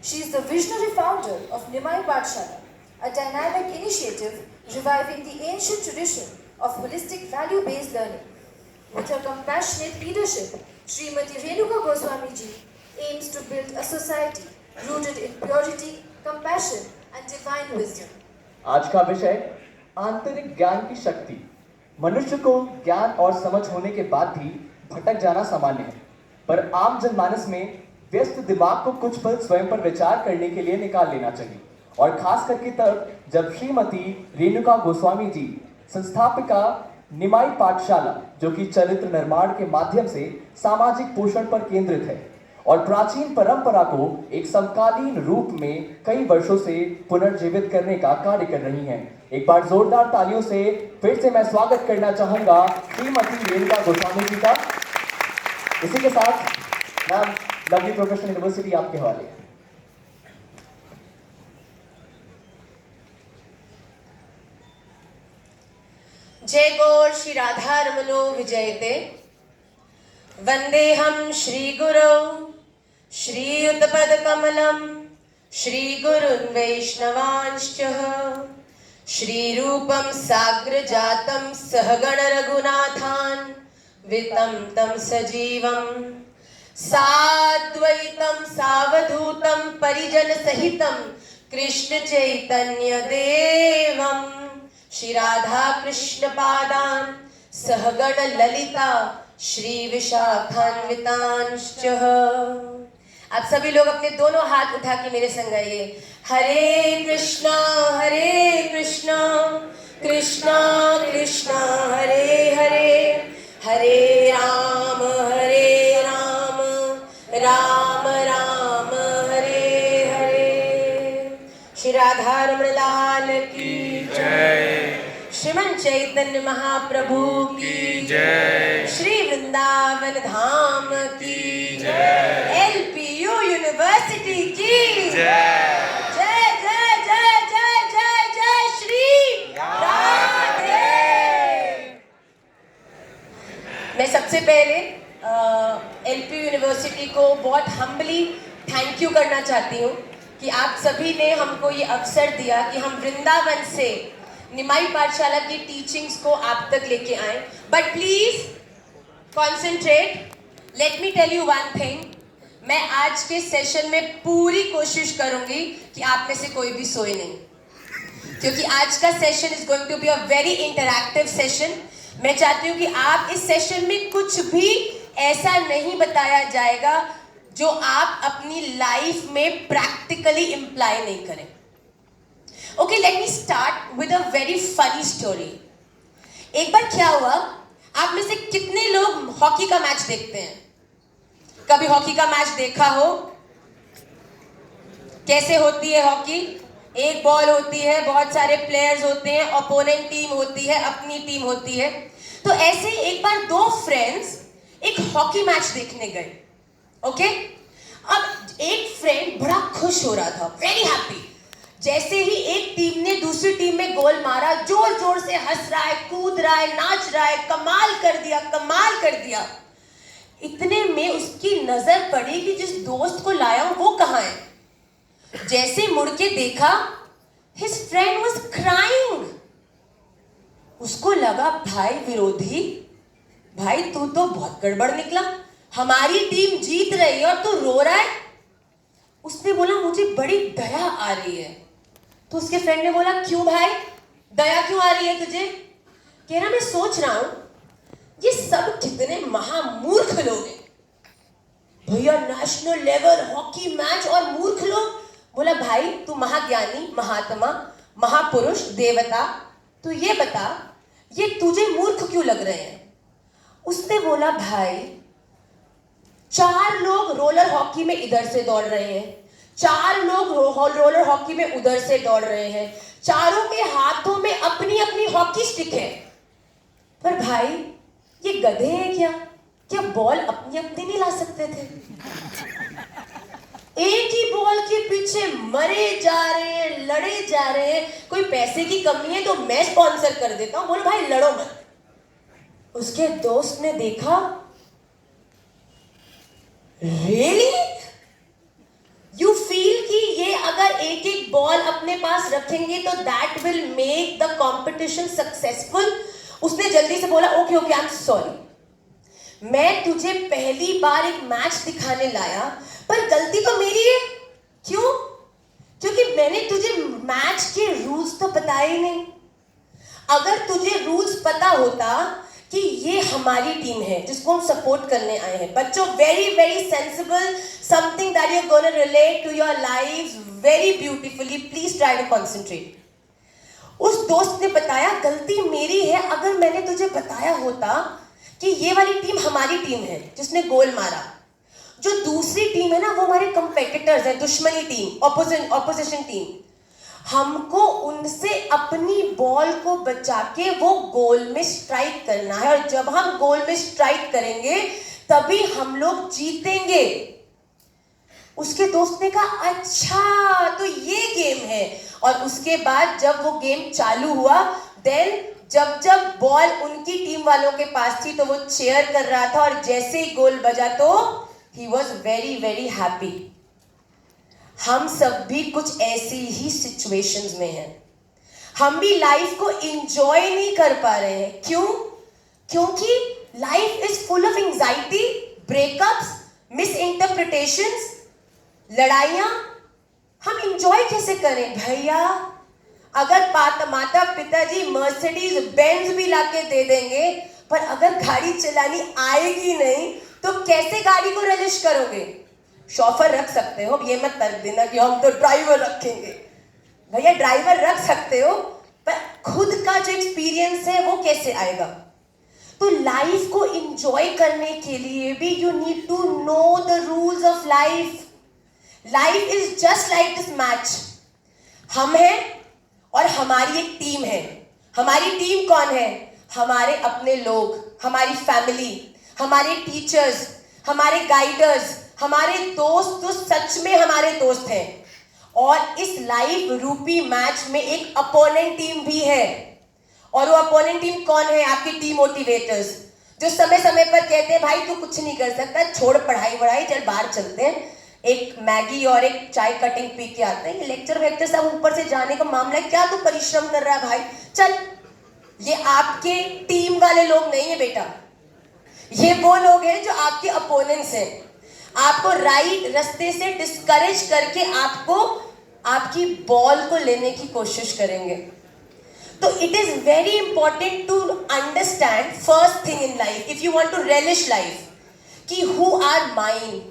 She is the visionary founder of Nimai Pathshala, a dynamic initiative reviving the ancient tradition of holistic value-based learning. With her compassionate leadership, Srimati Renuka Goswami ji aims to build a society rooted in purity, compassion and divine wisdom. आज का विषय आंतरिक ज्ञान की शक्ति। मनुष्य को ज्ञान और समझ होने के बाद भी भटक जाना सामान्य है, पर आम जनमानस में व्यस्त दिमाग को कुछ पल स्वयं पर विचार करने के लिए निकाल लेना चाहिए, और खास करके तब जब श्रीमती रेणुका गोस्वामी जी, संस्थापिका निमाई पाठशाला, जो कि चरित्र निर्माण के माध्यम से सामाजिक पोषण पर केंद्रित है और प्राचीन परंपरा को एक समकालीन रूप में कई वर्षों से पुनर्जीवित करने का कार्य कर रही हैं। एक बार जोरदार तालियों से फिर से मैं स्वागत करना चाहूंगा श्रीमती रेणुका गोस्वामी जी का। इसी के साथ मैम, लवली प्रोफेशनल यूनिवर्सिटी आपके हवाले। जय गौर श्री राधा रमणो विजयते। वंदेहम श्री गुरौ श्रीयुतपद कमलम श्री गुरुन् वैष्णवांश्च श्री रूपम साग्र जातम सहगण रघुनाथान वितं तं सजीवम साद्वैतं सावधूतं परिजन सहितं कृष्ण चैतन्य देवम श्री राधा कृष्ण पादान सहगण ललिता श्री विशाखान्वितांश्च। आप सभी लोग अपने दोनों हाथ उठा के मेरे संग गाइए, हरे कृष्णा कृष्णा कृष्णा हरे हरे, हरे राम राम राम हरे हरे। श्री राधा रमण लाल की जय, श्रीमन चैतन्य महाप्रभु की जय, श्री वृंदावन धाम की जय, एलपीयू यूनिवर्सिटी की जय, जय जय जय जय जय जय श्री राधे। मैं सबसे पहले एलपीयू यूनिवर्सिटी को बहुत हम्बली थैंक यू करना चाहती हूँ कि आप सभी ने हमको ये अवसर दिया कि हम वृंदावन से निमाई पाठशाला की टीचिंग्स को आप तक लेके आए। But please concentrate, let me tell you one thing, मैं आज के सेशन में पूरी कोशिश करूंगी कि आप में से कोई भी सोए नहीं, क्योंकि आज का session is going to be a very interactive session. मैं चाहती हूँ कि आप इस सेशन में कुछ भी ऐसा नहीं बताया जाएगा जो आप अपनी लाइफ में प्रैक्टिकली इम्प्लाई नहीं करें। Okay, let me start with a very funny story. एक बार क्या हुआ, आप में से कितने लोग हॉकी का मैच देखते हैं? कभी हॉकी का मैच देखा हो? कैसे होती है हॉकी? एक बॉल होती है, बहुत सारे प्लेयर्स होते हैं, ओपोनेंट टीम होती है, अपनी टीम होती है। तो ऐसे ही एक बार दो फ्रेंड्स एक हॉकी मैच देखने गए। ओके, अब एक फ्रेंड बड़ा खुश हो रहा था, वेरी हैप्पी। जैसे ही एक टीम ने दूसरी टीम में गोल मारा, जोर जोर से हंस रहा है, कूद रहा है, नाच रहा है, कमाल कर दिया, कमाल कर दिया। इतने में उसकी नजर पड़ी कि जिस दोस्त को लाया हूं वो कहां है। जैसे मुड़ के देखा, his friend was crying। उसको लगा, भाई विरोधी, भाई तू तो बहुत गड़बड़ निकला, हमारी टीम जीत रही है और तू रो रहा है। उसने बोला, मुझे बड़ी दया आ रही है। तो उसके फ्रेंड ने बोला, क्यों भाई, दया क्यों आ रही है तुझे? कह रहा, मैं सोच रहा हूं ये सब कितने महामूर्ख लोग हैं भैया, नेशनल लेवल हॉकी मैच और मूर्ख लोग। बोला, भाई तू महाज्ञानी, महात्मा, महापुरुष, देवता, तू ये बता ये तुझे मूर्ख क्यों लग रहे हैं? उसने बोला, भाई 4 लोग रोलर हॉकी में इधर से दौड़ रहे हैं, 4 लोग रोलर हॉकी में उधर से दौड़ रहे हैं, चारों के हाथों में अपनी अपनी हॉकी स्टिक है। पर भाई ये गधे हैं क्या? क्या बॉल अपनी अपनी नहीं ला सकते थे? एक ही बॉल के पीछे मरे जा रहे हैं, लड़े जा रहे हैं। कोई पैसे की कमी है तो मैं स्पॉन्सर कर देता हूं। बोले, भाई लड़ो मत। उसके दोस्त ने देखा, रियली यू फील कि एक एक बॉल अपने पास रखेंगे तो that will make the competition successful. उसने जल्दी से बोला okay okay, I am sorry, मैं तुझे पहली बार एक मैच दिखाने लाया, पर गलती तो मेरी है। क्यों? क्योंकि मैंने तुझे मैच के रूल्स तो बताए ही नहीं। अगर तुझे रूल्स पता होता कि ये हमारी टीम है जिसको हम सपोर्ट करने आए हैं। बच्चों, very very sensible, something that you are gonna relate to your lives very beautifully, please try to concentrate. उस दोस्त ने बताया गलती मेरी है, अगर मैंने तुझे बताया होता कि ये वाली टीम हमारी टीम है जिसने गोल मारा, जो दूसरी टीम है ना वो हमारे कंपेटिटर्स है, दुश्मनी टीम, ऑपोजिशन टीम, हमको उनसे अपनी बॉल को बचा के वो गोल में स्ट्राइक करना है, और जब हम गोल में स्ट्राइक करेंगे तभी हम लोग जीतेंगे। उसके दोस्त ने कहा अच्छा तो ये गेम है। और उसके बाद जब वो गेम चालू हुआ, देन जब बॉल उनकी टीम वालों के पास थी तो वो चेयर कर रहा था, और जैसे ही गोल बजा तो he was very very happy. हम सब भी कुछ ऐसी ही सिचुएशंस में हैं। हम भी लाइफ को एंजॉय नहीं कर पा रहे हैं। क्यों? क्योंकि life is full of anxiety, breakups, miss interpretations, लड़ाइयां। हम एंजॉय कैसे करें भैया? अगर माता पिताजी मर्सिडीज बेंज भी लाके दे देंगे, पर अगर गाड़ी चलानी आएगी नहीं तो कैसे गाड़ी को रजिश करोगे? शॉफर रख सकते हो, ये मत तर्क देना कि हम तो ड्राइवर रखेंगे। भैया ड्राइवर रख सकते हो, पर खुद का जो एक्सपीरियंस है वो कैसे आएगा? तो लाइफ को एंजॉय करने के लिए भी you need to know the rules of life. Life is just like this match. हम हैं और हमारी एक टीम है। हमारी टीम कौन है? हमारे अपने लोग, हमारी फैमिली, हमारे टीचर्स, हमारे गाइडर्स, हमारे दोस्त जो सच में हमारे दोस्त हैं। और इस लाइफ रूपी मैच में एक अपोनेंट टीम भी है। और वो अपोनेंट टीम कौन है? आपके डीमोटिवेटर्स, जो समय समय पर कहते हैं भाई तू कुछ नहीं कर सकता, छोड़ पढ़ाई वढ़ाई, चल बाहर चलते हैं, एक मैगी और एक चाय कटिंग पी के आते हैं। लेक्चर वेक्चर सब ऊपर से जाने का मामला है, क्या तू परिश्रम कर रहा है भाई, चल। ये आपके टीम वाले लोग नहीं है बेटा, ये वो लोग हैं जो आपके अपोनेंट्स हैं। आपको राइट रास्ते से डिस्करेज करके आपको आपकी बॉल को लेने की कोशिश करेंगे। तो it is very important to understand first thing in life, if you want to relish life, कि हु आर माइन।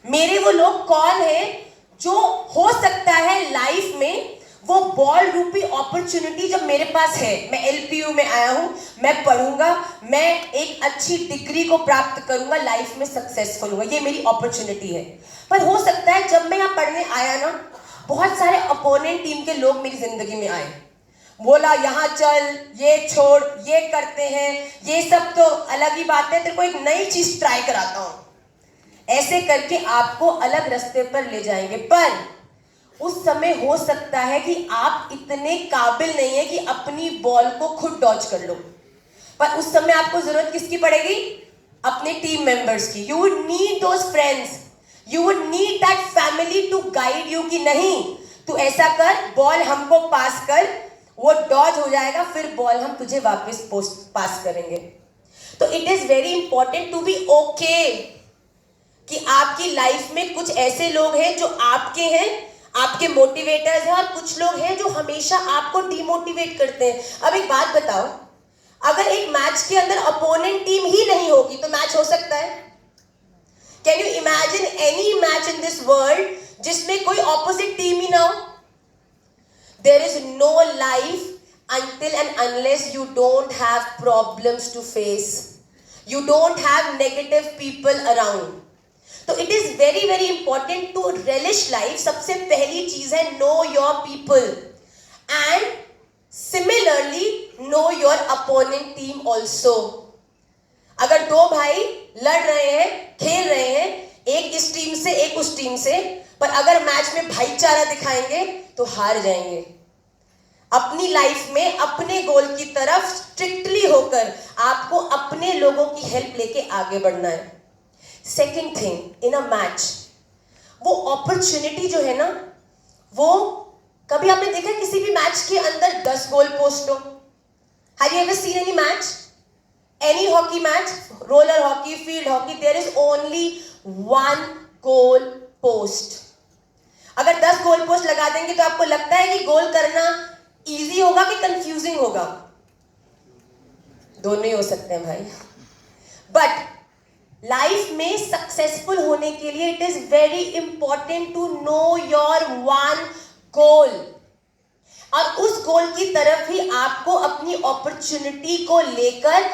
मेरे वो लोग कौन है जो हो सकता है लाइफ में वो बॉल रूपी अपॉर्चुनिटी जब मेरे पास है, मैं एलपीयू में आया हूं, मैं पढ़ूंगा, मैं एक अच्छी डिग्री को प्राप्त करूंगा, लाइफ में सक्सेसफुल हुआ, ये मेरी अपॉर्चुनिटी है। पर हो सकता है जब मैं यहाँ पढ़ने आया ना, बहुत सारे अपोनेंट टीम के लोग मेरी जिंदगी में आए, बोला यहाँ चल, ये छोड़, ये करते हैं, ये सब तो अलग ही बात है, तेरे को एक नई चीज ट्राई कराता हूं। ऐसे करके आपको अलग रास्ते पर ले जाएंगे। पर उस समय हो सकता है कि आप इतने काबिल नहीं है कि अपनी बॉल को खुद डॉच कर लो, पर उस समय आपको जरूरत किसकी पड़ेगी? अपने टीम मेंबर्स की। You would need those friends, you would need that family to guide you कि नहीं तू ऐसा कर, बॉल हमको पास कर, वो डॉज हो जाएगा, फिर बॉल हम तुझे वापस पास करेंगे। तो it is very important to be okay कि आपकी लाइफ में कुछ ऐसे लोग हैं जो आपके हैं, आपके मोटिवेटर्स हैं, और कुछ लोग हैं जो हमेशा आपको डिमोटिवेट करते हैं। अब एक बात बताओ, अगर एक मैच के अंदर अपोनेंट टीम ही नहीं होगी तो मैच हो सकता है? Can you imagine any match in this world जिसमें कोई ऑपोजिट टीम ही ना हो? There is no life until and unless you don't have problems to face, you don't have negative people around. तो it is very very important to relish life. सबसे पहली चीज है know your people, and similarly know your opponent team also. अगर दो भाई लड़ रहे हैं, खेल रहे हैं, एक इस टीम से एक उस टीम से, पर अगर मैच में भाईचारा दिखाएंगे तो हार जाएंगे। अपनी लाइफ में अपने गोल की तरफ स्ट्रिक्टली होकर आपको अपने लोगों की हेल्प लेके आगे बढ़ना है। Second thing, in a match वो अपॉर्चुनिटी जो है ना, वो कभी आपने देखा किसी भी मैच के अंदर 10 गोल पोस्ट हो? Have you ever seen any match? Any hockey match, roller hockey, field hockey, there is only one goal post. अगर 10 गोल पोस्ट लगा देंगे तो आपको लगता है कि गोल करना इजी होगा कि कंफ्यूजिंग होगा? दोनों ही हो सकते हैं भाई. बट लाइफ में सक्सेसफुल होने के लिए it is very important to know your one goal, और उस गोल की तरफ ही आपको अपनी अपॉर्चुनिटी को लेकर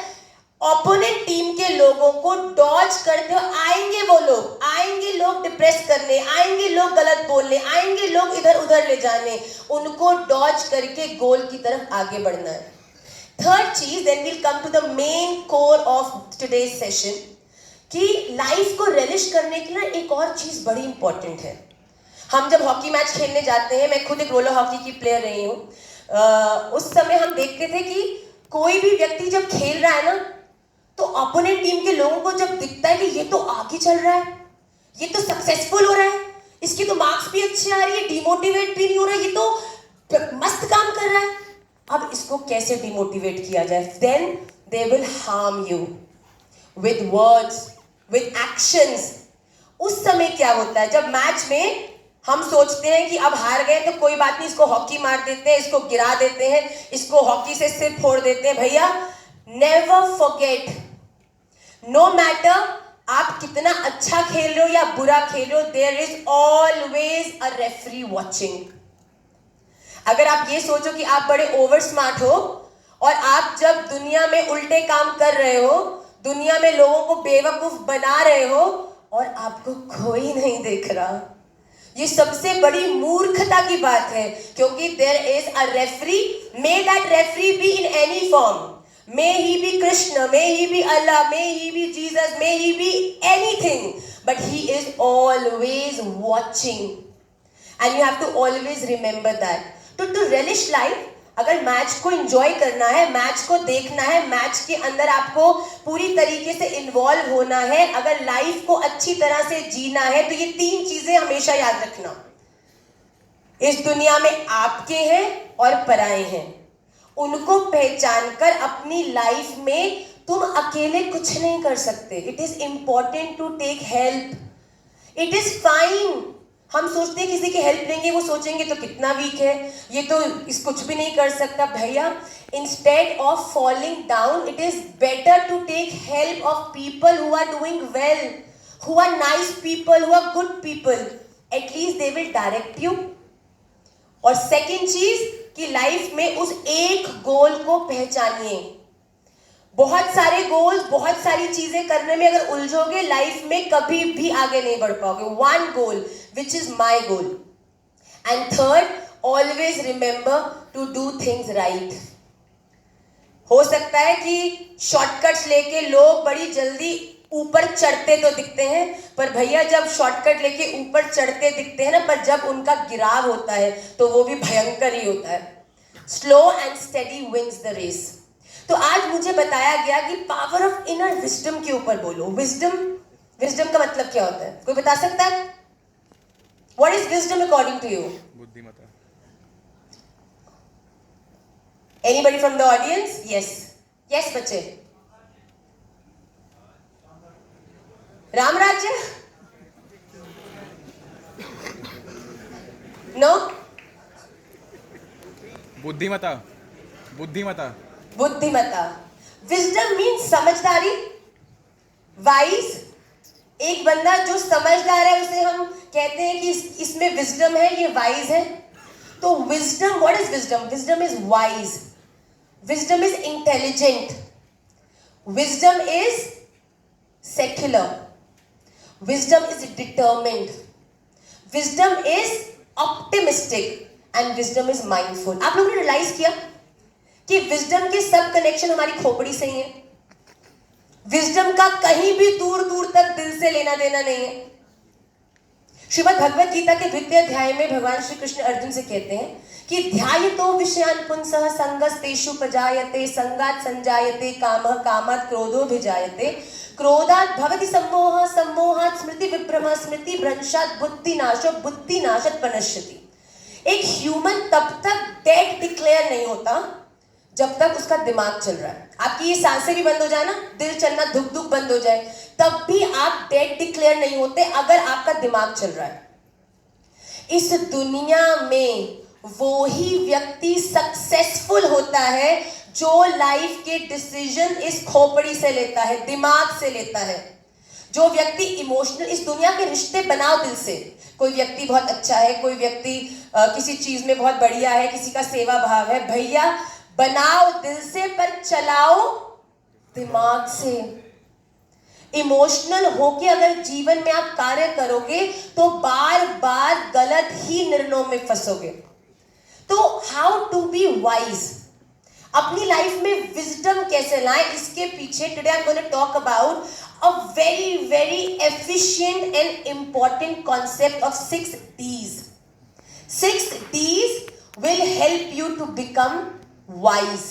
ओपोनेंट टीम के लोगों को डॉज करते हो. आएंगे लोग डिप्रेस करने, आएंगे लोग गलत बोलने, आएंगे लोग इधर उधर ले जाने, उनको डॉज करके गोल की तरफ आगे बढ़ना है. थर्ड चीज, then will come to the main core of today's session, कि लाइफ को रेलिश करने के लिए एक और चीज बड़ी इंपॉर्टेंट है. हम जब हॉकी मैच खेलने जाते हैं, मैं खुद एक रोलर हॉकी की प्लेयर रही हूँ, उस समय हम देखते थे कि कोई भी व्यक्ति जब खेल रहा है ना, तो अपोनेंट टीम के लोगों को जब दिखता है कि ये तो आगे चल रहा है, ये तो सक्सेसफुल हो रहा है, इसके तो मार्क्स भी अच्छे आ रही है, डिमोटिवेट भी नहीं हो रहा है, ये तो मस्त काम कर रहा है, अब इसको कैसे डिमोटिवेट किया जाए? Then they will harm you with words, with actions. उस समय क्या होता है, जब मैच में हम सोचते हैं कि अब हार गए तो कोई बात नहीं, इसको हॉकी मार देते हैं, इसको गिरा देते हैं, इसको हॉकी से सिर फोड़ देते हैं. भैया, नेवर फॉरगेट, नो मैटर आप कितना अच्छा खेल रहे हो या बुरा खेल रहे हो, there is always a referee watching. अगर आप ये सोचो कि आप बड़े ओवर स्मार्ट हो और आप जब दुनिया में उल्टे काम कर रहे हो, दुनिया में लोगों को बेवकूफ बना रहे हो और आपको कोई नहीं देख रहा, ये सबसे बड़ी मूर्खता की बात है. क्योंकि there is a referee, may that referee be in any form, may he be Krishna, may he be Allah, may he be Jesus, may he be anything, but he is always watching, and you have to always remember that. To relish life, अगर match को enjoy करना है, match को देखना है, match के अंदर आपको पूरी तरीके से इन्वॉल्व होना है, अगर लाइफ को अच्छी तरह से जीना है, तो ये 3 चीजें हमेशा याद रखना. इस दुनिया में आपके हैं और पराए हैं, उनको पहचान कर अपनी लाइफ में तुम अकेले कुछ नहीं कर सकते. It is important to take help. It is fine. हम सोचते हैं किसी की हेल्प लेंगे, वो सोचेंगे तो कितना वीक है, ये तो इस कुछ भी नहीं कर सकता. भैया, instead of falling down, it is better to take help of people who are doing well, who are nice people, who are good people. At least they will direct you. और सेकेंड चीज, कि लाइफ में उस एक गोल को पहचानिए. बहुत सारे goals, बहुत सारी चीजें करने में अगर उलझोगे, लाइफ में कभी भी आगे नहीं बढ़ पाओगे. One goal, which is my goal. And third, always remember to do things right. हो सकता है कि शॉर्टकट्स लेके लोग बड़ी जल्दी ऊपर चढ़ते तो दिखते हैं, पर भैया जब शॉर्टकट लेके ऊपर चढ़ते दिखते हैं ना, पर जब उनका गिराव होता है तो वो भी भयंकर ही होता है. Slow and steady wins the race. तो आज मुझे बताया गया कि पावर ऑफ इनर विजडम के ऊपर बोलो. विजडम का मतलब क्या होता है? कोई बता सकता है? What is wisdom according to you? बुद्धिमत्ता. Anybody from the audience? Yes बच्चे. राम राज्य? नो. बुद्धिमत्ता. विजडम मीन्स समझदारी, वाइज. एक बंदा जो समझदार है उसे हम कहते हैं कि इसमें विजडम है, ये वाइज है. तो wisdom, what is wisdom? Wisdom is wise, wisdom is intelligent, wisdom is secular, wisdom is determined, wisdom is optimistic and wisdom is mindful. आप लोगों ने रियलाइज किया कि wisdom के सब कनेक्शन हमारी खोपड़ी से ही है. wisdom का कहीं भी दूर दूर तक दिल से लेना देना नहीं है. श्रीमद् भगवत गीता के 2वें अध्याय में भगवान श्री कृष्ण अर्जुन से कहते हैं कि ध्यायतो विषयान् पुंसः संगस्तेषु प्रजायते, संगात् संजायते कामः, कामात् क्रोधो भिजायते, क्रोधात् भवति सम्मोहः, सम्मोहात् स्मृति विभ्रमः, स्मृति भ्रंशात् बुद्धिनाशो, बुद्धिनाशात् प्रणश्यति. एक ह्यूमन तब तक डेड डिक्लेयर नहीं होता जब तक उसका दिमाग चल रहा है। आपकी ये सांसें भी बंद हो जाए ना, दिल चलना धुक धुक बंद हो जाए, तब भी आप डेड डिक्लेयर नहीं होते अगर आपका दिमाग चल रहा है। इस दुनिया में वो ही व्यक्ति सक्सेसफुल होता है जो लाइफ के डिसीजन इस खोपड़ी से लेता है, दिमाग से लेता है। जो व्यक्ति इमोशनल, इस दुनिया के रिश्ते बनाओ दिल से। कोई व्यक्ति बहुत अच्छा है, कोई व्यक्ति किसी चीज में बहुत बढ़िया है, किसी का सेवा भाव है, भैया बनाओ दिल से पर चलाओ दिमाग से। इमोशनल होके अगर जीवन में आप कार्य करोगे तो बार बार गलत ही निर्णयों में फंसोगे। तो हाउ टू बी वाइज, अपनी लाइफ में विजडम कैसे लाएं, इसके पीछे today I am going to talk about a very very efficient and important concept of 6 Ds. 6 Ds will help you to become wise.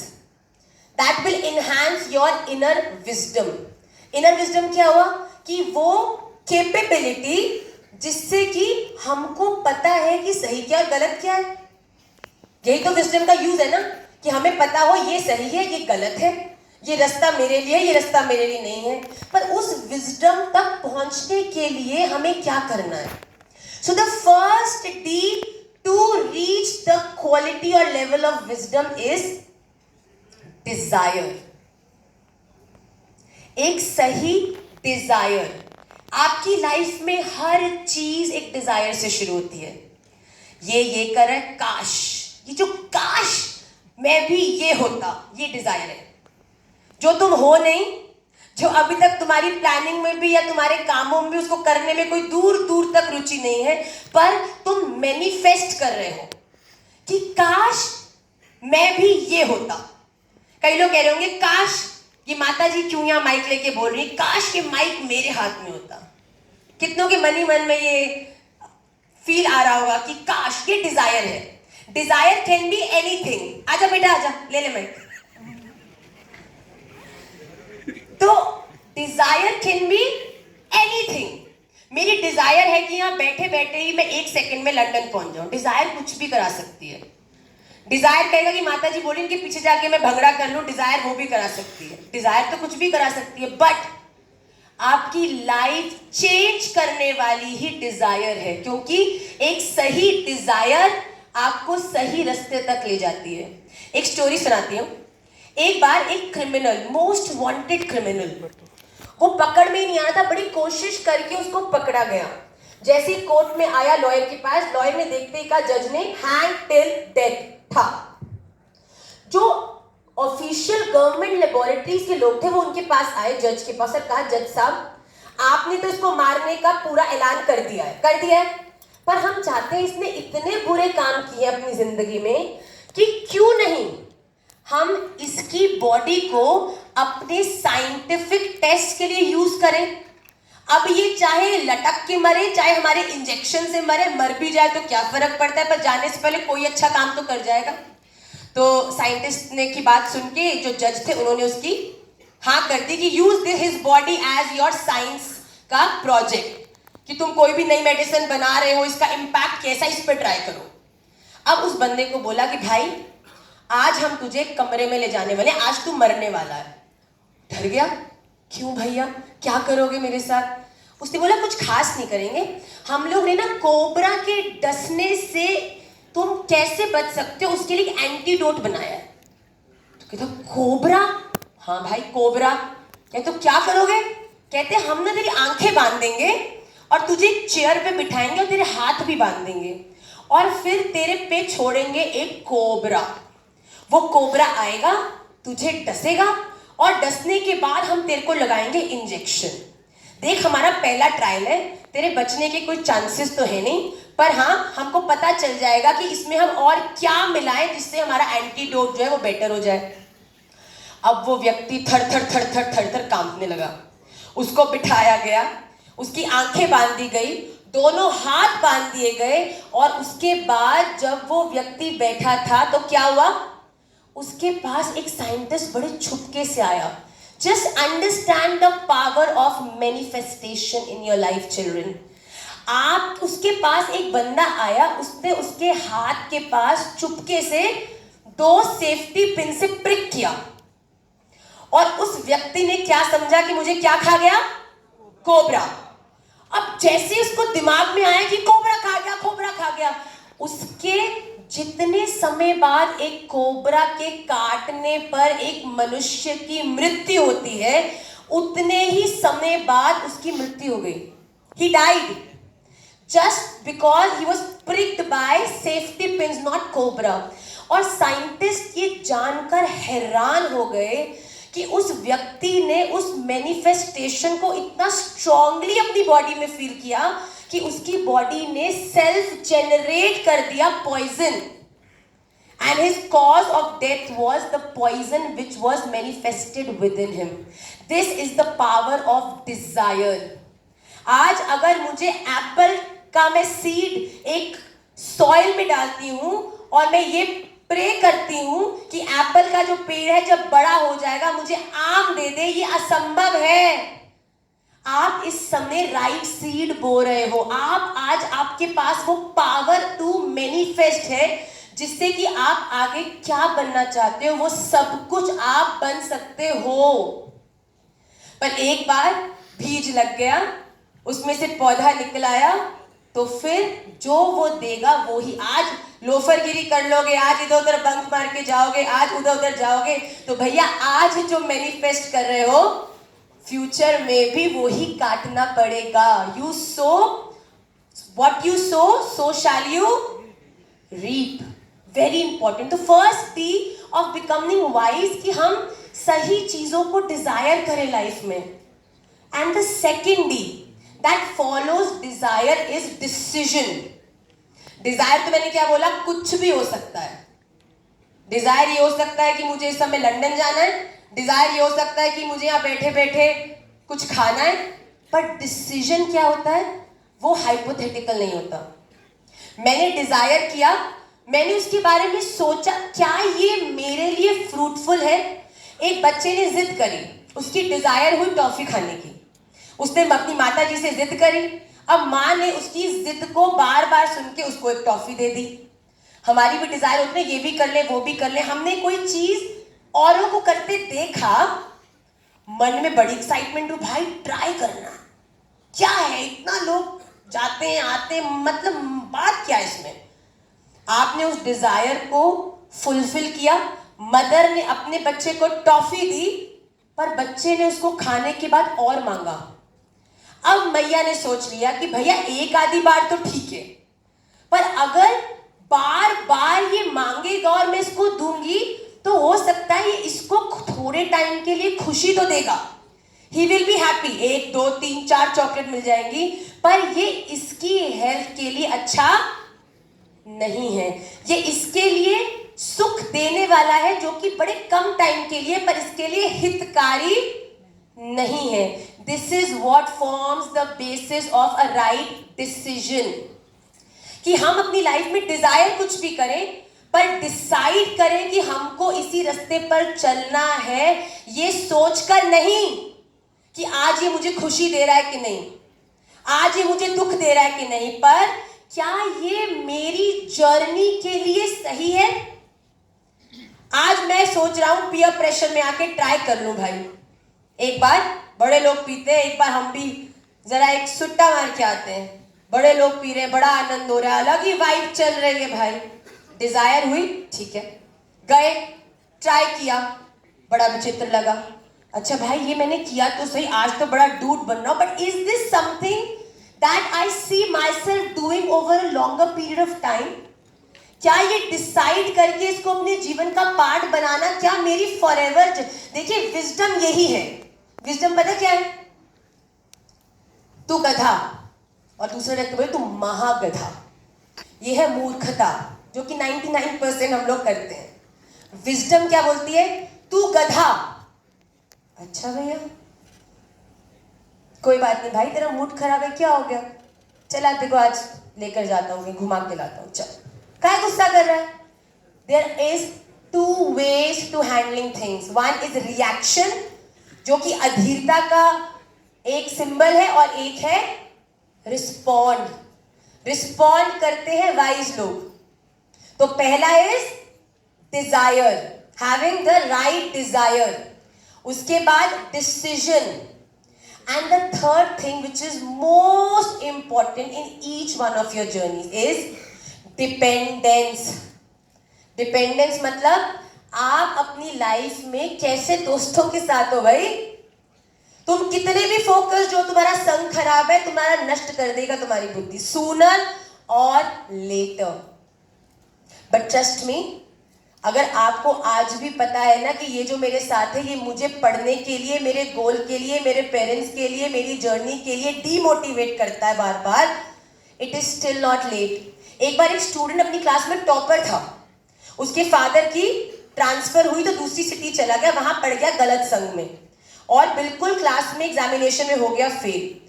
That will enhance your inner wisdom. Inner wisdom क्या हुआ कि वो capability जिससे कि हमको पता है कि सही क्या और गलत क्या है। यही तो विजडम का यूज है ना, कि हमें पता हो ये सही है ये गलत है, ये रास्ता मेरे लिए ये रास्ता मेरे लिए नहीं है। पर उस विजडम तक पहुंचने के लिए हमें क्या करना है? So the first D to reach the quality और level of wisdom is desire. एक सही डिजायर। आपकी लाइफ में हर चीज एक डिजायर से शुरू होती है। ये करे काश, ये जो काश मैं भी ये होता, ये डिजायर है। जो तुम हो नहीं, जो अभी तक तुम्हारी प्लानिंग में भी या तुम्हारे कामों में भी उसको करने में कोई दूर दूर तक रुचि नहीं है, पर तुम मैनिफेस्ट कर रहे हो कि काश मैं भी ये होता। कई लोग कह रहे होंगे काश ये माता जी क्यों यहाँ माइक लेके बोल रही, काश ये माइक मेरे हाथ में होता। कितनों के मन ही मन में ये फील आ रहा होगा कि काश, ये डिजायर है। Desire can be anything. आजा बेटा आजा, ले माइक। तो डिजायर कैन बी एनीथिंग। मेरी डिजायर है कि यहाँ बैठे बैठे ही मैं 1 सेकंड में लंदन पहुंच जाऊं। डिजायर कुछ भी करा सकती है। डिजायर कहेगा कि माता जी बोली इनके पीछे जाके मैं भंगड़ा कर लूं, डिजायर वो भी करा सकती है। डिजायर तो कुछ भी करा सकती है, बट आपकी लाइफ चेंज करने वाली ही डिजायर है, क्योंकि एक सही डिजायर आपको सही रास्ते तक ले जाती है। एक स्टोरी सुनाती हूं। एक बार एक क्रिमिनल, मोस्ट वांटेड क्रिमिनल, वो पकड़ में ही नहीं आ रहा था, बड़ी कोशिश करके उसको पकड़ा गया। जैसे ही कोर्ट में आया लॉयर के पास, लॉयर ने देखते ही कहा जज ने हैंग टिल डेथ था। जो ऑफिशियल गवर्नमेंट लेबोरेटरीज के लोग थे वो उनके पास आए, जज के पास, और कहा जज साहब आपने तो इसको मारने का पूरा ऐलान कर दिया है, पर हम चाहते हैं, इसने इतने बुरे काम किए अपनी जिंदगी में कि क्यों नहीं हम इसकी बॉडी को अपने साइंटिफिक टेस्ट के लिए यूज करें। अब ये चाहे लटक के मरे, चाहे हमारे इंजेक्शन से मरे, मर भी जाए तो क्या फर्क पड़ता है, पर जाने से पहले कोई अच्छा काम तो कर जाएगा। तो साइंटिस्ट ने की बात सुन के जो जज थे उन्होंने उसकी हाँ कर दी कि use his body as your science का प्रोजेक्ट, कि तुम कोई भी नई मेडिसिन बना रहे हो, इसका इम्पैक्ट कैसा, इस पर ट्राई करो। अब उस बंदे को बोला कि भाई आज हम तुझे कमरे में ले जाने वाले, आज तू मरने वाला है। डर गया, क्यों भैया क्या करोगे मेरे साथ? उसने बोला कुछ खास नहीं करेंगे, हम लोग ने ना कोबरा के डसने से तुम कैसे बच सकते हो उसके लिए एंटीडोट बनाया है। तो कहता कोबरा? हाँ भाई कोबरा। कहते तो क्या करोगे? कहते हम ना तेरी आंखें बांध देंगे और तुझे एक चेयर पे बिठाएंगे और तेरे हाथ भी बांध देंगे और फिर तेरे पे छोड़ेंगे एक कोबरा। वो कोबरा आएगा, तुझे डसेगा और डसने के बाद हम तेरे को लगाएंगे इंजेक्शन। देख हमारा पहला ट्रायल है, तेरे बचने के कोई चांसेस तो है नहीं, पर हाँ हमको पता चल जाएगा कि इसमें हम और क्या मिलाएं जिससे हमारा एंटीडोट जो है वो बेटर हो जाए। अब वो व्यक्ति थर थर कांपने लगा। उसको बिठाया गया, उसकी आंखें बांध दी गई, दोनों हाथ बांध दिए गए और उसके बाद जब वो व्यक्ति बैठा था तो क्या हुआ, उसके पास एक साइंटिस्ट बड़े छुपके से आया। Just understand the power of manifestation in your life children. आप उसके पास एक बंदा आया, उसने उसके हाथ के पास चुपके से 2 सेफ्टी पिन से प्रिक किया और उस व्यक्ति ने क्या समझा कि मुझे क्या खा गया? कोबरा। अब जैसे उसको दिमाग में आया कि कोबरा खा गया, कोबरा खा गया, उसके जितने समय बाद एक कोबरा के काटने पर एक मनुष्य की मृत्यु होती है, उतने ही समय बाद उसकी मृत्यु हो गई। He died just because he was pricked by safety pins, not cobra. और साइंटिस्ट ये जानकर हैरान हो गए कि उस व्यक्ति ने उस मैनिफेस्टेशन को इतना स्ट्रांगली अपनी बॉडी में फील किया कि उसकी बॉडी ने सेल्फ जेनरेट कर दिया poison, and his cause of death was the poison which was manifested within him. This is the power of desire. आज अगर मुझे एप्पल का मैं सीड एक सॉइल में डालती हूं और मैं ये प्रे करती हूं कि एप्पल का जो पेड़ है जब बड़ा हो जाएगा मुझे आम दे दे, ये असंभव है। आप इस समय राइट सीड बो रहे हो। आप आज आपके पास वो पावर टू मैनिफेस्ट है जिससे कि आप आगे क्या बनना चाहते हो वो सब कुछ आप बन सकते हो। पर एक बार बीज लग गया, उसमें से पौधा निकल आया, तो फिर जो वो देगा वो ही। आज लोफरगिरी कर लोगे, आज इधर उधर बंक मार के जाओगे, आज उधर उधर जाओगे, तो भैया आज जो मैनिफेस्ट कर रहे हो फ्यूचर में भी वो ही काटना पड़ेगा। You sow what you sow, so shall you reap. Very important. तो first D of becoming wise कि हम सही चीजों को डिजायर करें लाइफ में, and the second D that follows desire is decision. Desire तो मैंने क्या बोला, कुछ भी हो सकता है। डिजायर ये हो सकता है कि मुझे इस समय लंदन जाना है, डिजायर ये हो सकता है कि मुझे यहाँ बैठे बैठे कुछ खाना है, पर डिसीजन क्या होता है वो हाइपोथेटिकल नहीं होता। मैंने डिजायर किया, मैंने उसके बारे में सोचा क्या ये मेरे लिए फ्रूटफुल है। एक बच्चे ने जिद करी, उसकी डिजायर हुई टॉफी खाने की, उसने अपनी माता जी से जिद करी। अब माँ ने उसकी जिद को बार बार सुन के उसको एक टॉफी दे दी। हमारी भी डिजायर होती है ये भी कर ले वो भी कर ले। हमने कोई चीज औरों को करते देखा, मन में बड़ी एक्साइटमेंट हुई, भाई ट्राई करना, क्या है इतना लोग जाते हैं आते हैं, मतलब बात क्या है इसमें। आपने उस डिजायर को फुलफिल किया, मदर ने अपने बच्चे को टॉफी दी, पर बच्चे ने उसको खाने के बाद और मांगा। अब मैया ने सोच लिया कि भैया एक आधी बार तो ठीक है, पर अगर बार बार ये मांगेगा और मैं इसको दूंगी तो हो सकता है ये इसको थोड़े टाइम के लिए खुशी तो देगा, he will be happy, 1 2 3 4 chocolate मिल जाएंगी, पर ये इसकी हेल्थ के लिए अच्छा नहीं है। ये इसके लिए सुख देने वाला है जो कि बड़े कम टाइम के लिए, पर इसके लिए हितकारी नहीं है। This is what forms the basis of a right decision. कि हम अपनी लाइफ में डिजायर कुछ भी करें, पर डिसाइड करें कि हमको इसी रास्ते पर चलना है, ये सोचकर नहीं कि आज ये मुझे खुशी दे रहा है कि नहीं, आज ये मुझे दुख दे रहा है कि नहीं, पर क्या ये मेरी जर्नी के लिए सही है। आज मैं सोच रहा हूं पीयर प्रेशर में आके ट्राई कर लूं भाई, एक बार बड़े लोग पीते हैं, एक बार हम भी जरा एक सुट्टा मार के आते हैं। बड़े लोग पी रहे, बड़ा आनंद हो रहा है, अलग ही वाइब चल रही है भाई। डिजायर हुई, ठीक है, गए, ट्राई किया, बड़ा विचित्र लगा। अच्छा भाई ये मैंने किया तो सही, आज तो बड़ा डूड बन रहा हूं, but is this something that I see myself doing over a longer period of time. क्या ये डिसाइड करके इसको अपने जीवन का पार्ट बनाना क्या मेरी फॉरएवर। देखिए विजडम यही है। विजडम पता क्या है, तू गधा और दूसरे व्यक्ति बोले तू महागधा। ये है मूर्खता जो कि 99% हम लोग करते हैं। विजडम क्या बोलती है, तू गधा। अच्छा भैया कोई बात नहीं भाई, तेरा मूड खराब है, क्या हो गया, चला देखो आज लेकर जाता हूँ, घुमा के लाता हूँ, चल। क्या गुस्सा कर रहा है। There is 2 ways to handling things. One is reaction जो कि अधीरता का एक सिंबल है, और एक है रिस्पॉन्ड करते हैं वाइज लोग। तो पहला is desire, having the right Dzire. उसके बाद decision, and the third thing which is most important in each one of your journey is dependence. Dependence मतलब आप अपनी लाइफ में कैसे दोस्तों के साथ हो भाई। तुम कितने भी फोकस, जो तुम्हारा संग खराब है तुम्हारा नष्ट कर देगा तुम्हारी बुद्धि, सूनर और लेटर। बट ट्रस्ट मी, अगर आपको आज भी पता है ना कि ये जो मेरे साथ है ये मुझे पढ़ने के लिए, मेरे गोल के लिए, मेरे पेरेंट्स के लिए, मेरी जर्नी के लिए डीमोटिवेट करता है बार बार, it is still not late. एक बार एक स्टूडेंट अपनी क्लास में टॉपर था, उसके फादर की ट्रांसफर हुई तो दूसरी सिटी चला गया, वहां पढ़ गया गलत संग में और बिल्कुल क्लास में एग्जामिनेशन में हो गया फेल।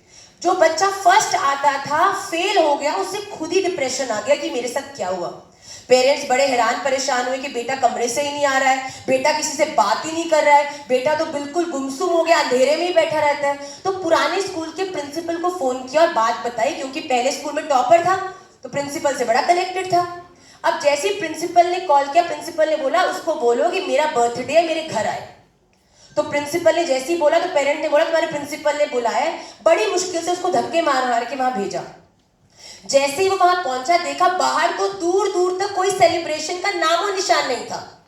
जो बच्चा फर्स्ट आता था फेल हो गया, उससे खुद ही डिप्रेशन आ गया कि मेरे साथ क्या हुआ। पेरेंट्स बड़े हैरान परेशान हुए कि बेटा कमरे से ही नहीं आ रहा है, बेटा किसी से बात ही नहीं कर रहा है, बेटा तो बिल्कुल गुमसुम हो गया, अंधेरे में ही बैठा रहता है। तो पुराने स्कूल के प्रिंसिपल को फोन किया और बात बताई, क्योंकि पहले स्कूल में टॉपर था तो प्रिंसिपल से बड़ा कनेक्टेड था। अब जैसे ही प्रिंसिपल ने कॉल किया, प्रिंसिपल ने बोला उसको बोलो कि मेरा बर्थडे है, मेरे घर आए। तो प्रिंसिपल ने जैसे ही बोला तो पेरेंट ने बोला तुम्हारे प्रिंसिपल ने बुलाया है। बड़ी मुश्किल से उसको धक्के मार मार के वहां भेजा। जैसे ही वो वहां पहुंचा, देखा बाहर तो दूर दूर तक कोई सेलिब्रेशन का नामो निशान नहीं था।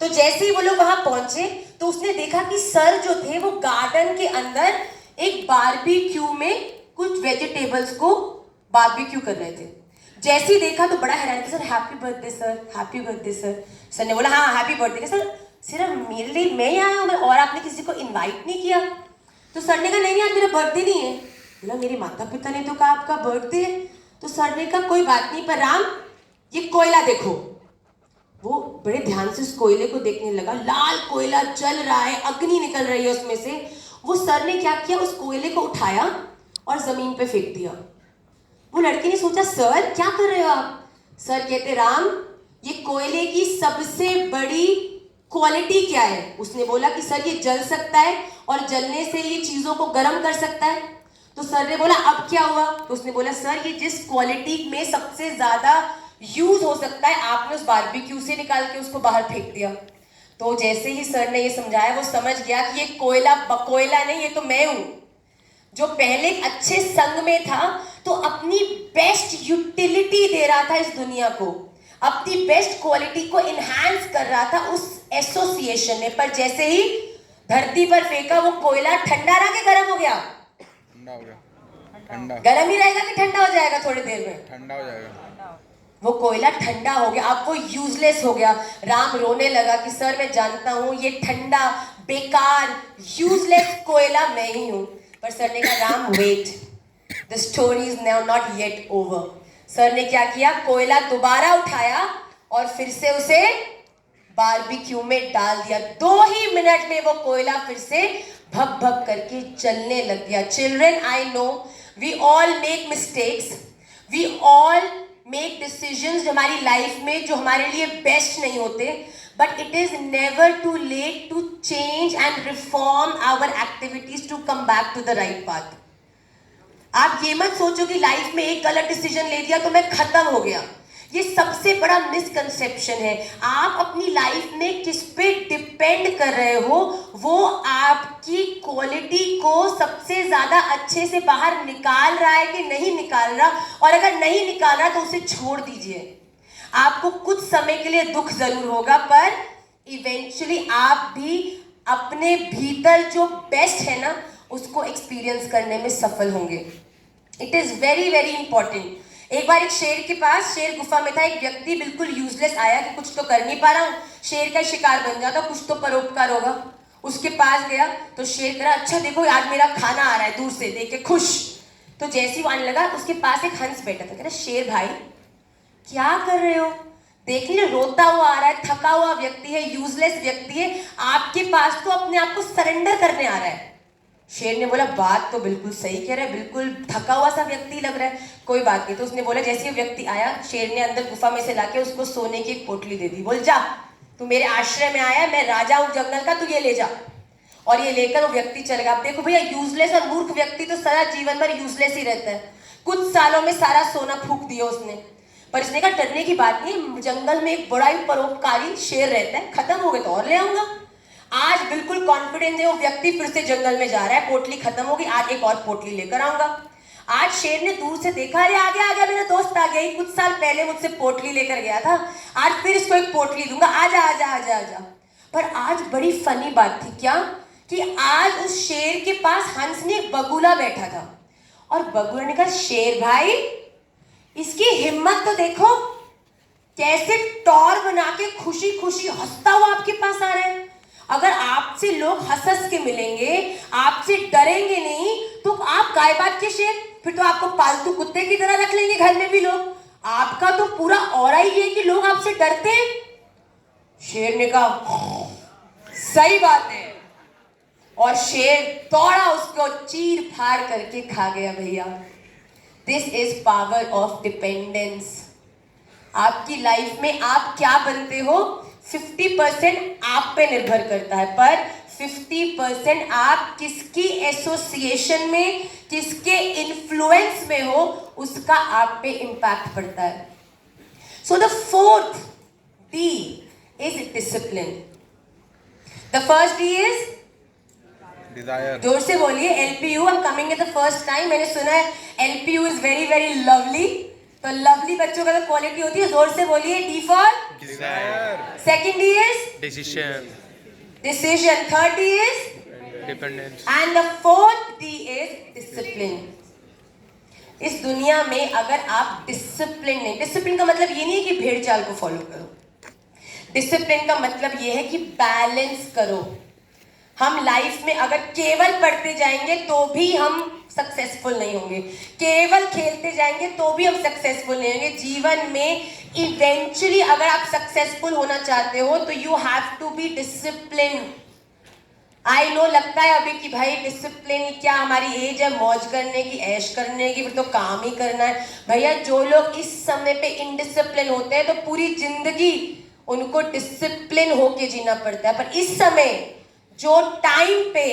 तो जैसे ही वो लोग वहां पहुंचे तो उसने देखा कि सर जो थे वो गार्डन के अंदर एक बारबेक्यू में कुछ वेजिटेबल्स को बारबेक्यू कर रहे थे। जैसे ही देखा तो बड़ा हैरान कि sir happy birthday sir, happy birthday sir. Sir ने बोला हाँ हैप्पी बर्थडे सर, सिर्फ मेरे लिए मैं ही आया हूँ और आपने किसी को इनवाइट नहीं किया। तो सर ने कहा नहीं आज मेरा बर्थडे नहीं है। बोला मेरे माता पिता ने तो कहा आपका बर्थडे है। तो सर ने कहा कोई बात नहीं, पर राम ये कोयला देखो। वो बड़े ध्यान से उस कोयले को देखने लगा, लाल कोयला जल रहा है, अग्नि निकल रही है उसमें से। वो सर ने क्या किया, उस कोयले को उठाया और जमीन पे फेंक दिया। वो लड़के ने सोचा सर क्या कर रहे हो आप। सर कहते राम ये कोयले की सबसे बड़ी क्वालिटी क्या है। उसने बोला कि सर ये जल सकता है और जलने से ये चीजों को गर्म कर सकता है। तो सर ने बोला अब क्या हुआ। तो उसने बोला सर ये जिस क्वालिटी में सबसे ज्यादा यूज हो सकता है आपने उस बारबेक्यू से निकाल के उसको बाहर फेंक दिया। तो जैसे ही सर ने ये समझाया वो समझ गया कि ये कोयला नहीं, ये तो मैं हूं जो पहले अच्छे संग में था तो अपनी बेस्ट यूटिलिटी दे रहा था इस दुनिया को, अपनी बेस्ट क्वालिटी को इनहैंस कर रहा था उस एसोसिएशन में। पर जैसे ही धरती पर फेंका वो कोयला ठंडा रहा कि गर्म हो गया। ठंडा हो गया। ठंडा गर्म ही रहेगा कि ठंडा हो जाएगा थोड़ी देर में। ठंडा हो जाएगा। वो कोयला ठंडा हो गया, अब वो यूजलेस हो गया। राम रोने लगा कि सर मैं जानता हूं ये ठंडा बेकार यूजलेस कोयला मैं ही हूं। पर सर ने कहा Ram wait, the story is now not yet over. Sir ने क्या किया, कोयला दोबारा उठाया और फिर से उसे बारबेक्यू में डाल दिया। 2 ही मिनट में वो कोयला फिर से भग भग करके जलने लग गया। Children I know we all make mistakes, we all make decisions हमारी लाइफ में जो हमारे लिए बेस्ट नहीं होते, but it is never too late to change and reform our activities to come back to the right path. आप ये मत सोचो कि लाइफ में एक गलत डिसीजन ले दिया तो मैं खत्म हो गया। ये सबसे बड़ा मिसकंसेप्शन है। आप अपनी लाइफ में किस पे डिपेंड कर रहे हो वो आपकी क्वालिटी को सबसे ज्यादा अच्छे से बाहर निकाल रहा है कि नहीं निकाल रहा, और अगर नहीं निकाल रहा तो उसे छोड़ दीजिए। आपको कुछ समय के लिए दुख जरूर होगा पर इवेंचुअली आप भी अपने भीतर जो बेस्ट है ना उसको एक्सपीरियंस करने में सफल होंगे। It is very very important. एक बार एक शेर के पास, शेर गुफा में था, एक व्यक्ति बिल्कुल यूजलेस आया कि कुछ तो कर नहीं पा रहा हूं, शेर का शिकार बन जाता, कुछ तो परोपकार होगा। उसके पास गया तो शेर कह रहा अच्छा देखो आज मेरा खाना आ रहा है, दूर से देख के खुश। तो जैसे ही वो आने लगा उसके पास एक हंस बैठा था। कह रहा शेर भाई क्या कर रहे हो, देख लीजिए रोता हुआ आ रहा है, थका हुआ व्यक्ति है, यूजलेस व्यक्ति है, आपके पास तो अपने आप को सरेंडर करने आ रहा है। शेर ने बोला बात तो बिल्कुल सही कह रहा है, बिल्कुल थका हुआ सा व्यक्ति लग रहा है, कोई बात नहीं। तो उसने बोला जैसे व्यक्ति आया, शेर ने अंदर गुफा में से लाके उसको सोने की एक पोटली दे दी। बोल जा तू मेरे आश्रय में आया, मैं राजा हूं जंगल का, तू ये ले जा। और ये लेकर वो व्यक्ति चल गया। आप देखो भैया यूजलेस और मूर्ख व्यक्ति तो सारा जीवन भर यूजलेस ही रहता है। कुछ सालों में सारा सोना फूंक दिया उसने। पर इसने कहा डरने की बात नहीं, जंगल में एक बड़ा ही परोपकारी शेर रहता है, खत्म हो गए तो और ले आऊंगा। आज बिल्कुल कॉन्फिडेंस है वो व्यक्ति, फिर से जंगल में जा रहा है, पोटली खत्म होगी, आज एक और पोटली लेकर आऊंगा। आज शेर ने दूर से देखा, अरे आ गया मेरा दोस्त आ गया, ये कुछ साल पहले मुझसे पोटली लेकर गया था, आज फिर इसको एक पोटली दूंगा, आजा आजा आजा आजा। पर आज बड़ी फनी बात थी क्या, कि आज उस शेर के पास हंस ने एक बगुला बैठा था, और बगुला ने कहा शेर भाई इसकी हिम्मत तो देखो, कैसे टॉर बना के खुशी खुशी हंसता हुआ आपके पास आ रहा है। अगर आपसे लोग हंस हंस के मिलेंगे, आपसे डरेंगे नहीं, तो आप गाय बात के शेर, फिर तो आपको पालतू कुत्ते की तरह रख लेंगे घर में भी लोग। आपका तो पूरा ऑरा ही है कि लोग आपसे डरते हैं। शेर ने कहा सही बात है, और शेर दौड़ा उसको चीर फाड़ करके खा गया। भैया this is power of dependence. आपकी लाइफ में आप क्या बनते हो 50% आप पे निर्भर करता है, पर 50% आप किसकी एसोसिएशन में, किसके इन्फ्लुएंस में हो, उसका आप पे इंपैक्ट पड़ता है। So the fourth D is discipline. The first D is Desire. जोर से बोलिए LPU। I'm coming at the first time, मैंने सुना है LPU is very very lovely, तो लवली बच्चों का तो क्वालिटी होती है, जोर से बोलिए D for Desire. second D is Decision. decision, third D is Dependence. and the fourth D is discipline. इस दुनिया में अगर आप डिसिप्लिन नहीं, डिसिप्लिन का मतलब ये नहीं है कि भेड़ चाल को फॉलो करो, डिसिप्लिन का मतलब ये है कि बैलेंस करो। हम लाइफ में अगर केवल पढ़ते जाएंगे तो भी हम सक्सेसफुल नहीं होंगे, केवल खेलते जाएंगे तो भी हम सक्सेसफुल नहीं होंगे। जीवन में इवेंचुअली अगर आप सक्सेसफुल होना चाहते हो तो you have to be discipline. I know लगता है अभी कि भाई डिसिप्लिन क्या, हमारी एज है मौज करने की, ऐश करने की, फिर तो काम ही करना है। भैया जो लोग इस समय पे इनडिसिप्लिन होते हैं तो पूरी जिंदगी उनको डिसिप्लिन होके जीना पड़ता है, पर इस समय जो टाइम पे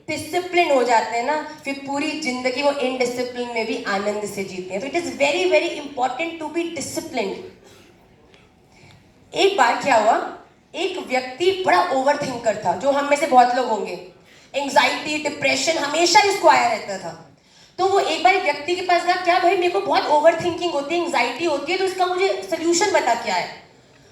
डिसिप्लिन हो जाते हैं ना, फिर पूरी जिंदगी वो इनडिसिप्लिन में भी आनंद से जीते हैं। तो it is very very important to be discipline. एक बार क्या हुआ, एक व्यक्ति बड़ा ओवर थिंकर था, जो हम में से बहुत लोग होंगे, एंग्जाइटी डिप्रेशन हमेशा इसको आया रहता था। तो वो एक बार एक व्यक्ति के पास गया, क्या भाई मेरे को बहुत ओवर थिंकिंग होती है, एंग्जाइटी होती है, तो इसका मुझे सोल्यूशन बता क्या है।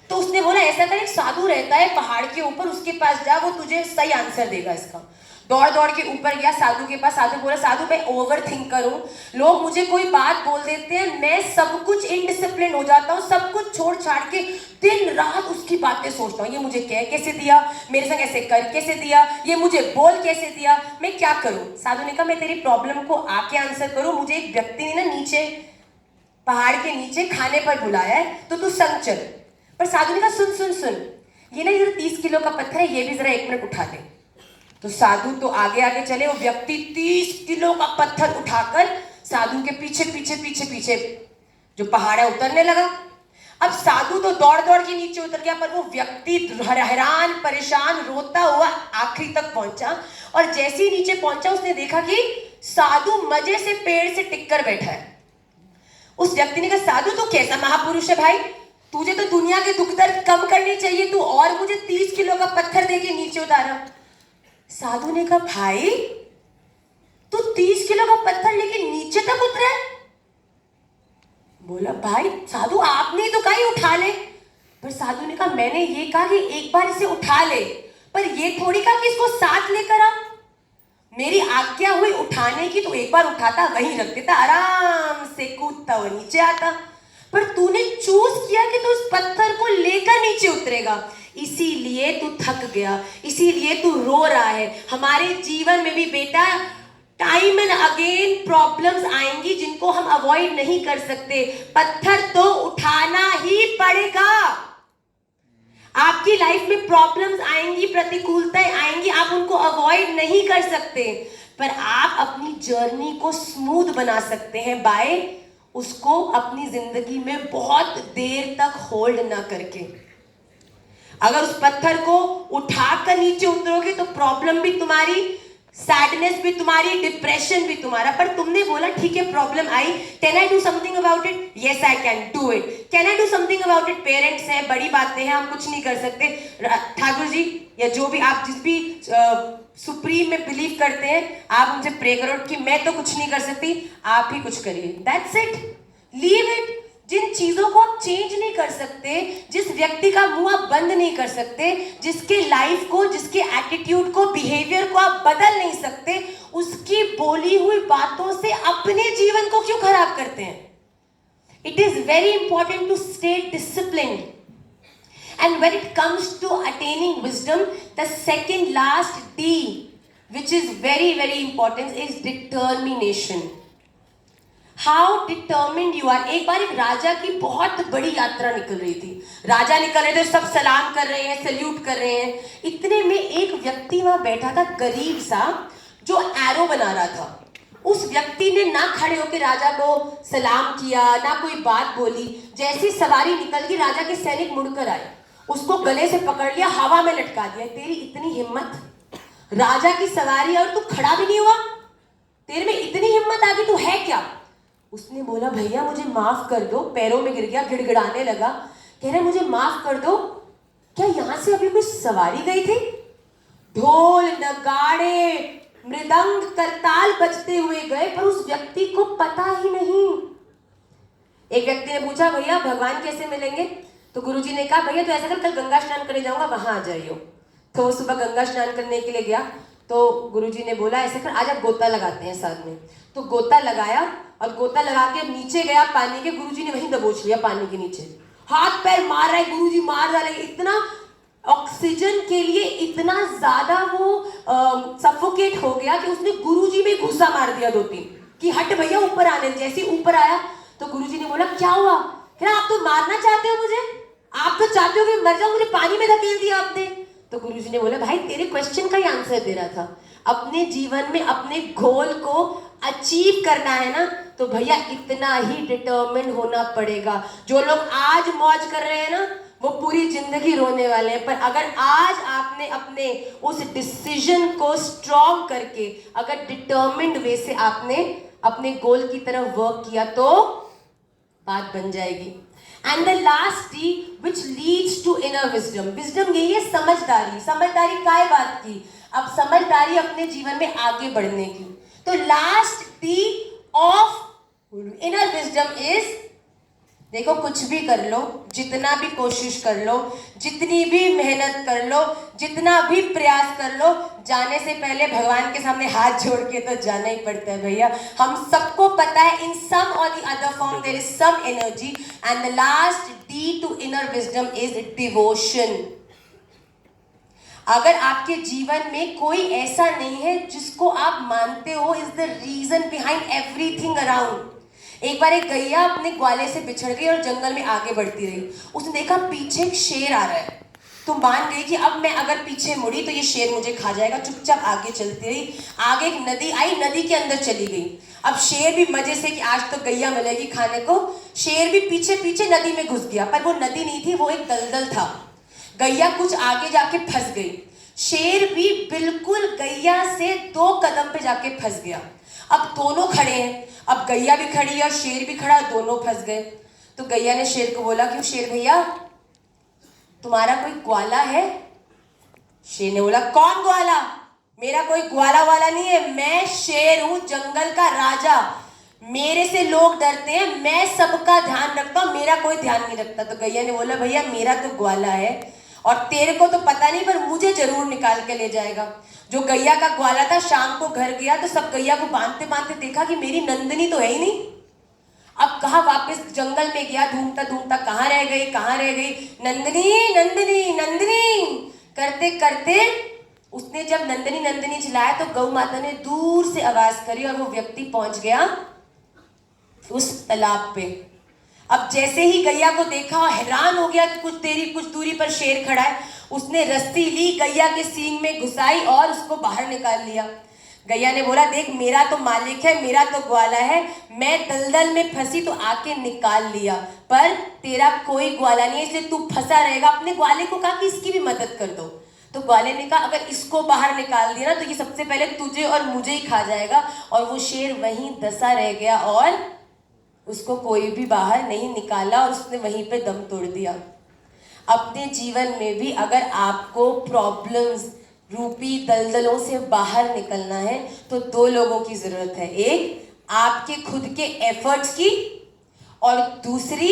तो उसने बोला ऐसा कर, एक साधु रहता है पहाड़ के ऊपर, उसके पास जा, वो तुझे सही आंसर देगा इसका। दौड़ दौड़ के ऊपर गया साधु के पास। साधु बोला साधु मैं ओवर थिंकर हूँ, लोग मुझे कोई बात बोल देते हैं, मैं सब कुछ इनडिसिप्लिन हो जाता हूँ, सब कुछ छोड़ छाड़ के दिन रात उसकी बातें सोचता हूँ, ये मुझे कह कैसे दिया, मेरे संग ऐसे कर कैसे दिया, ये मुझे बोल कैसे दिया, मैं क्या करूँ। साधु ने कहा मैं तेरी प्रॉब्लम को आके आंसर करूँ। मुझे एक व्यक्ति ने ना नीचे पहाड़ के नीचे खाने पर बुलाया है, तो तू संग चल। पर साधु ने कहा सुन सुन सुन, ये ना इधर 30 किलो का पत्थर है, ये भी जरा 1 मिनट उठा दे। तो साधु तो आगे आगे चले, वो व्यक्ति 30 किलो का पत्थर उठाकर साधु के पीछे पीछे पीछे पीछे जो पहाड़ है उतरने लगा। अब साधु तो दौड़ दौड़ के नीचे उतर गया, पर वो व्यक्ति हैरान परेशान रोता हुआ आखिरी तक पहुंचा, और जैसे ही नीचे पहुंचा उसने देखा कि साधु मजे से पेड़ से टिककर बैठा है। उस व्यक्ति ने कहा साधु तो कैसा महापुरुष है भाई, तुझे तो दुनिया के दुख दर्द कम करनी चाहिए, तू और मुझे 30 किलो का पत्थर देके नीचे उतारा। साधु ने कहा भाई तू 30 किलो का पत्थर लेके नीचे तक उतरा है। बोला भाई साधु आपने ही तो कहा ही उठा ले। पर साधु ने कहा मैंने ये कहा कि एक बार इसे उठा ले, पर ये थोड़ी कहा कि इसको साथ लेकर आ। मेरी आज्ञा हुई उठाने की तो एक बार उठाता वहीं रख देता, आराम से कूदता हुआ नीचे आता, पर तूने चूज किया कि तू उस पत्थर को लेकर नीचे उतरेगा, इसीलिए तू थक गया, इसीलिए तू रो रहा है। हमारे जीवन में भी बेटा टाइम एंड अगेन प्रॉब्लम्स आएंगी जिनको हम अवॉइड नहीं कर सकते, पत्थर तो उठाना ही पड़ेगा। आपकी लाइफ में प्रॉब्लम्स आएंगी, प्रतिकूलताएं आएंगी, आप उनको अवॉइड नहीं कर सकते, पर आप अपनी जर्नी को स्मूथ बना सकते हैं बाय उसको अपनी जिंदगी में बहुत देर तक होल्ड ना करके। अगर उस पत्थर को उठाकर नीचे उतरोगे तो प्रॉब्लम भी तुम्हारी सैडनेस भी तुम्हारी, डिप्रेशन भी तुम्हारा, पर तुमने बोला ठीक है problem I, can I do something about it? Yes I can do it. Can I do something about it? Parents हैं, बड़ी बातें हैं, हम कुछ नहीं कर सकते। ठाकुर जी या जो भी आप जिस भी सुप्रीम में बिलीव करते हैं, आप उनसे प्रे करो कि मैं तो कुछ नहीं कर सकती, आप ही कुछ करिए। That's it, leave it. जिन चीजों को आप चेंज नहीं कर सकते, जिस व्यक्ति का मुंह आप बंद नहीं कर सकते, जिसके लाइफ को, जिसके एटीट्यूड को, बिहेवियर को आप बदल नहीं सकते, उसकी बोली हुई बातों से अपने जीवन को क्यों खराब करते हैं? It is very important to stay disciplined. And when it comes to attaining wisdom, the second last D, which is very, very important, is determination. How determined you are. एक बार एक राजा की बहुत बड़ी यात्रा निकल रही थी. राजा निकल रहे थे, सब सलाम कर रहे हैं, सल्यूट कर रहे हैं. इतने में एक व्यक्ति वहां बैठा था, गरीब सा, जो एरो बना रहा था. उस व्यक्ति ने ना खड़े होकर राजा को सलाम किया, ना कोई बात बोली. जैसी सवारी निकल गई, राजा के सैनिक मुड़कर आए, उसको गले से पकड़ लिया, हवा में लटका दिया. तेरी इतनी हिम्मत, राजा की सवारी और तू खड़ा भी नहीं हुआ, तेरे में इतनी हिम्मत आ गई, तू है क्या? उसने बोला भैया मुझे माफ कर दो. पैरों में गिर गया, गिड़गिड़ाने लगा, कह रहे मुझे माफ कर दो, क्या यहां से अभी कोई सवारी गई थी? ढोल नगाड़े मृदंग करताल बजते हुए गए, पर उस व्यक्ति को पता ही नहीं. एक व्यक्ति ने पूछा भैया भगवान कैसे मिलेंगे? तो गुरुजी ने कहा भैया तो ऐसा कर, कल गंगा स्नान करने जाऊंगा, वहां आ जाइयो. तो वो सुबह गंगा स्नान करने के लिए गया. तो गुरुजी ने बोला ऐसे कर, आज आप गोता लगाते हैं साथ में. तो गोता लगाया और गोता लगा के नीचे गया पानी के. गुरुजी ने वहीं दबोच लिया पानी के नीचे. हाथ पैर मार रहा है, गुरुजी मार डाले. इतना ऑक्सीजन के लिए इतना ज्यादा वो सफोकेट हो गया कि उसने गुरुजी में घुसा मार दिया 2-3 कि हट भैया ऊपर आने. जैसे ऊपर आया तो गुरुजी ने बोला क्या हुआ? कह रहा आप तो मारना चाहते हो मुझे, आप तो चाहते हो कि मर जाऊं, मुझे पानी में धकेल दिया आपने. तो गुरुजी ने बोला भाई तेरे क्वेश्चन का ही आंसर दे रहा था. अपने जीवन में अपने गोल को अचीव करना है ना, तो भैया इतना ही डिटरमिन होना पड़ेगा. जो लोग आज मौज कर रहे हैं ना, वो पूरी जिंदगी रोने वाले हैं. पर अगर आज आपने अपने उस डिसीजन को स्ट्रॉन्ग करके, अगर डिटरमिन्ड वे से आपने अपने गोल की तरफ वर्क किया, तो बात बन जाएगी. And the last D which leads to inner wisdom. Wisdom यही है समझदारी. समझदारी काय बात की? अब समझदारी अपने जीवन में आगे बढ़ने की. तो last D of inner wisdom is, देखो कुछ भी कर लो, जितना भी कोशिश कर लो, जितनी भी मेहनत कर लो, जितना भी प्रयास कर लो, जाने से पहले भगवान के सामने हाथ जोड़ के तो जाना ही पड़ता है भैया. हम सबको पता है in some or the other form there is some energy. And the last D to inner wisdom is devotion. अगर आपके जीवन में कोई ऐसा नहीं है जिसको आप मानते हो is the reason behind everything around. एक बार एक गैया अपने ग्वाले से बिछड़ गई और जंगल में आगे बढ़ती रही. उसने देखा पीछे एक शेर आ रहा है, तो मान गई कि अब मैं अगर पीछे मुड़ी तो ये शेर मुझे खा जाएगा. चुपचाप आगे चलती रही. आगे एक नदी आई, नदी के अंदर चली गई. अब शेर भी मजे से कि आज तो गैया मिलेगी खाने को, शेर भी पीछे पीछे नदी में घुस गया. पर वो नदी नहीं थी, वो एक दलदल था. गैया कुछ आगे जाके फंस गई. शेर भी बिल्कुल गैया से 2 कदम पे जाके फंस गया. अब दोनों खड़े हैं, अब गैया भी खड़ी है और शेर भी खड़ा, दोनों फंस गए. तो गैया ने शेर को बोला कि शेर भैया तुम्हारा कोई ग्वाला है? शेर ने बोला कौन ग्वाला? मेरा कोई ग्वाला वाला नहीं है, मैं शेर हूं, जंगल का राजा. मेरे से लोग डरते हैं, मैं सबका ध्यान रखता हूं, मेरा कोई ध्यान नहीं रखता. तो गैया ने बोला भैया मेरा तो ग्वाला है और तेरे को तो पता नहीं, पर मुझे जरूर निकाल के ले जाएगा. जो गैया का ग्वाला था शाम को घर गया तो सब गैया को बांधते बांधते देखा कि मेरी नंदनी तो है ही नहीं. अब कहा वापस जंगल में गया, ढूंढता ढूंढता कहाँ रह गई, कहाँ रह गई, नंदनी नंदनी नंदनी करते करते उसने जब नंदनी नंदनी चिल्लाया तो गौ माता ने दूर से आवाज करी और वो व्यक्ति पहुंच गया उस तालाब पे. अब जैसे ही गैया को देखा हैरान हो गया कि कुछ दूरी पर शेर खड़ा है. उसने रस्सी ली, गैया के सींग में घुसाई और उसको बाहर निकाल लिया. गैया ने बोला देख मेरा तो मालिक है, मेरा तो ग्वाला है, मैं दलदल में फंसी तो आके निकाल लिया, पर तेरा कोई ग्वाला नहीं है, इसलिए तू फंसा रहेगा. अपने ग्वाले को कहा कि इसकी भी मदद कर दो. तो ग्वाले ने कहा अगर इसको बाहर निकाल दिया ना तो ये सबसे पहले तुझे और मुझे ही खा जाएगा, और वो शेर वहीं दसा रह गया और उसको कोई भी बाहर नहीं निकाला और उसने वहीं पे दम तोड़ दिया। अपने जीवन में भी अगर आपको प्रॉब्लम्स रूपी दलदलों से बाहर निकलना है तो दो लोगों की जरूरत है, एक आपके खुद के एफर्ट्स की और दूसरी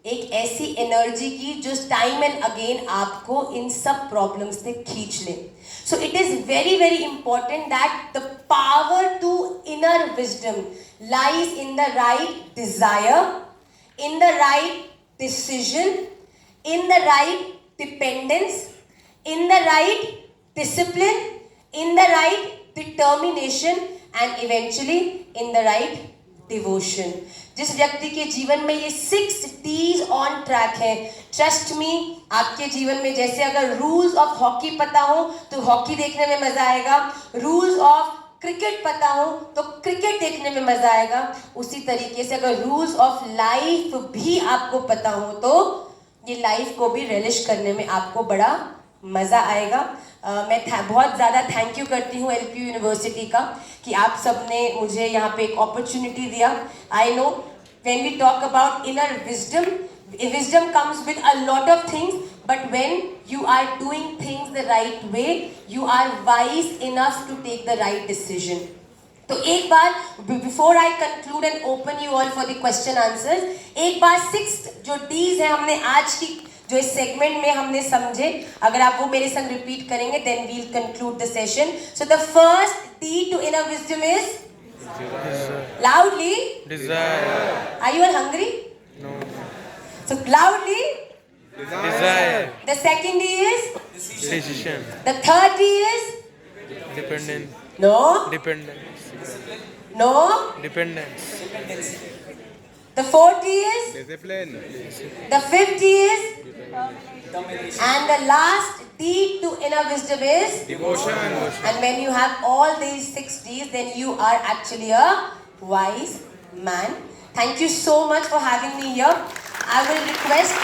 एक ऐसी एनर्जी की जो टाइम एंड अगेन आपको इन सब प्रॉब्लम्स से खींच ले। So it is very very important that the power to inner wisdom lies in the right desire, in the right decision, in the right dependence, in the right discipline, in the right determination and eventually in the right devotion. जिस व्यक्ति के जीवन में ये 6 D's on track है, trust me, आपके जीवन में जैसे अगर rules of hockey पता हो तो हॉकी देखने में मजा आएगा, rules of क्रिकेट पता हो तो क्रिकेट देखने में मजा आएगा, उसी तरीके से अगर रूल्स ऑफ लाइफ भी आपको पता हो तो ये लाइफ को भी रिलिश करने में आपको बड़ा मज़ा आएगा। मैं बहुत ज़्यादा थैंक यू करती हूँ एलपीयू यूनिवर्सिटी का कि आप सब ने मुझे यहाँ पे एक अपॉर्चुनिटी दिया। I know when we talk about inner wisdom, wisdom comes with a lot of things, but when you are doing things the right way you are wise enough to take the right decision. तो एक बार before I conclude and open you all for the question answers, एक बार 6 जो डीज है हमने आज की जो इस सेगमेंट में हमने समझे, अगर आप वो मेरे संग रिपीट करेंगे then we'll conclude the session. So the first D to inner wisdom is loudly Desire. are you all hungry? No. So loudly. Desire. The second D is Decision. the third D is Dependent. no Dependence. no Dependence. the fourth D is Discipline. the fifth D is and the last D to inner wisdom is Devotion. and when you have all these 6 D's then you are actually a wise man. Thank you so much for having me here. I will request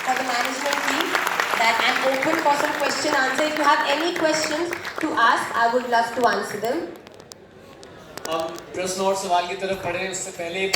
for the management team that I'm open for some question answer. If you have any questions to ask, I would love to answer them. हम प्रश्न और सवाल की तरफ बढ़े उससे पहले